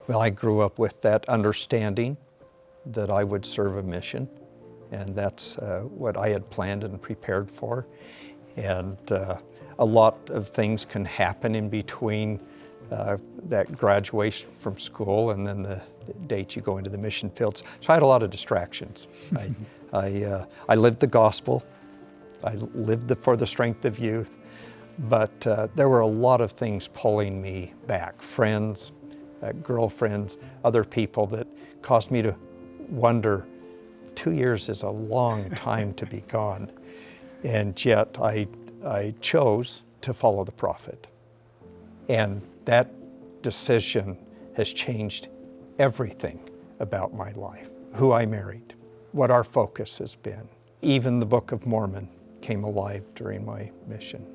Well, I grew up with that understanding that I would serve a mission, and that's what I had planned and prepared for. And a lot of things can happen in between that graduation from school and then the date you go into the mission fields. So I had a lot of distractions. I lived the gospel. I lived for the strength of youth, but there were a lot of things pulling me back. Friends, girlfriends, other people that caused me to wonder, 2 years is a long time to be gone. And yet I chose to follow the prophet. And that decision has changed everything about my life. Who I married, what our focus has been. Even the Book of Mormon came alive during my mission.